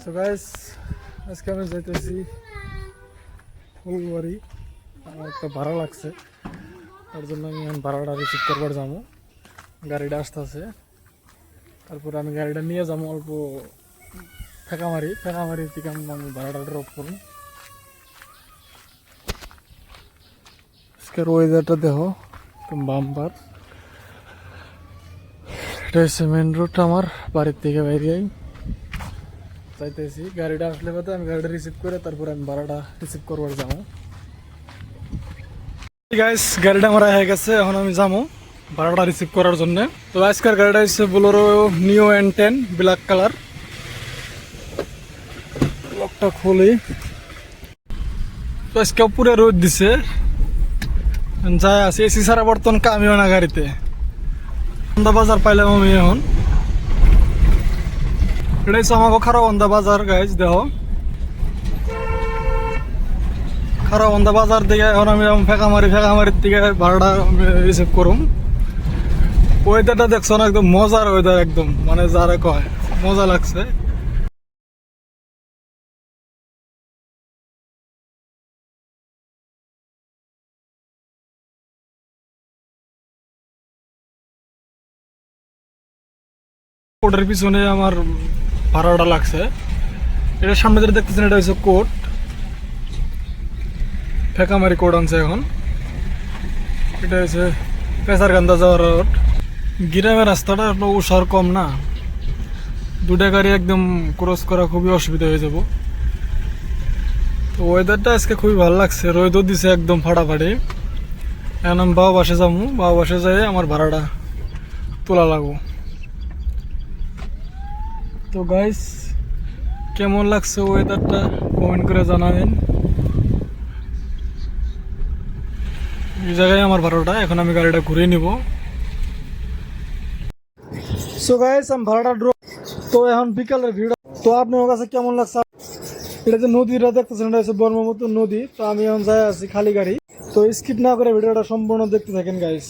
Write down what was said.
So guys, আজকে আমি যাইতেছি ফুলবাড়ি। আমার একটা ভাড়া লাগছে, তার জন্য আমি এখন ভাড়াটা রিসিভ করবার যাবো। গাড়িটা আসতেছে, তারপরে আমি গাড়িটা নিয়ে যাবো অল্প ফেঁকামারি থেকে আমি ভাড়াটা ড্রপ করুন। আজকের ওয়েদারটা দেখো বাম্পার। এটা হচ্ছে মেন রোড, আমার বাড়ির থেকে বাইরে যাইতেছি। গাড়িটা আসলে কথা আমি গাড়িটা রিসিভ করে তারপরে আমি ভাড়াটা রিসিভ করবার যাবো। গাইস, গাড়িটা আমার হয়ে গেছে, এখন আমি যাবো ভাড়াটা রিসিভ করার জন্য। তো আজকের গাড়িটা হচ্ছে বোলেরো নিও N10 ব্ল্যাক কালার। লকটা খুলি। তো আজকে পুরো রোদ দিছে, যাই আছে এসি ছাড়া বর্তমান কামিও না গাড়িতে। অন্দা বাজার পাইলাম আমি এখন। এটা হচ্ছে আমাকে খারাবন্দা বাজার। গাইজ দেখো, খারাবন্দা বাজার থেকে এখন আমি ফেঁকামারির থেকে ভাড়াটা রিসিভ করুম। ওয়েদারটা দেখছো না, একদম মজার ওয়েদার, একদম মানে যারা কয় মজা লাগছে। কোর্টের পিছনে আমার ভাড়াটা লাগছে। এটা সামনে যেটা দেখতেছেন এটা হচ্ছে কোর্ট, ফেঁকামারি কোর্ট আনছে এখন। এটা হচ্ছে পেসারকান্দা যাওয়ার রোড। গ্রামের রাস্তাটা উষার কম না, দুটা গাড়ি একদম ক্রস করা খুবই অসুবিধা হয়ে যাব। তো ওয়েদারটা আজকে খুবই ভালো লাগছে, রোদও দিছে একদম ফাটাফাটি। এখন আমি বাবা বাসে যাবো, বাবা বাসে যাই আমার ভাড়াটা তোলা লাগবো। তো গাইস, কেমন লাগছে ওয়েদারটা কমেন্ট করে জানাবেন। এই জায়গায় আমার ভাড়াটা, এখন আমি গাড়িটা ঘুরিয়ে নিব। সো গাইস, আমি ভাড়াটা ড্রপ। তো এখন বিকালের ভিড়। তো আপনার কাছে কেমন লাগছে? এটা যে নদীটা দেখতেছেন, এটা হচ্ছে ব্রহ্মপুত্র নদী। তো আমি এখন যাই আছি খালি গাড়ি। তো স্কিপ না করে ভিডিওটা সম্পূর্ণ দেখতে থাকেন গাইস।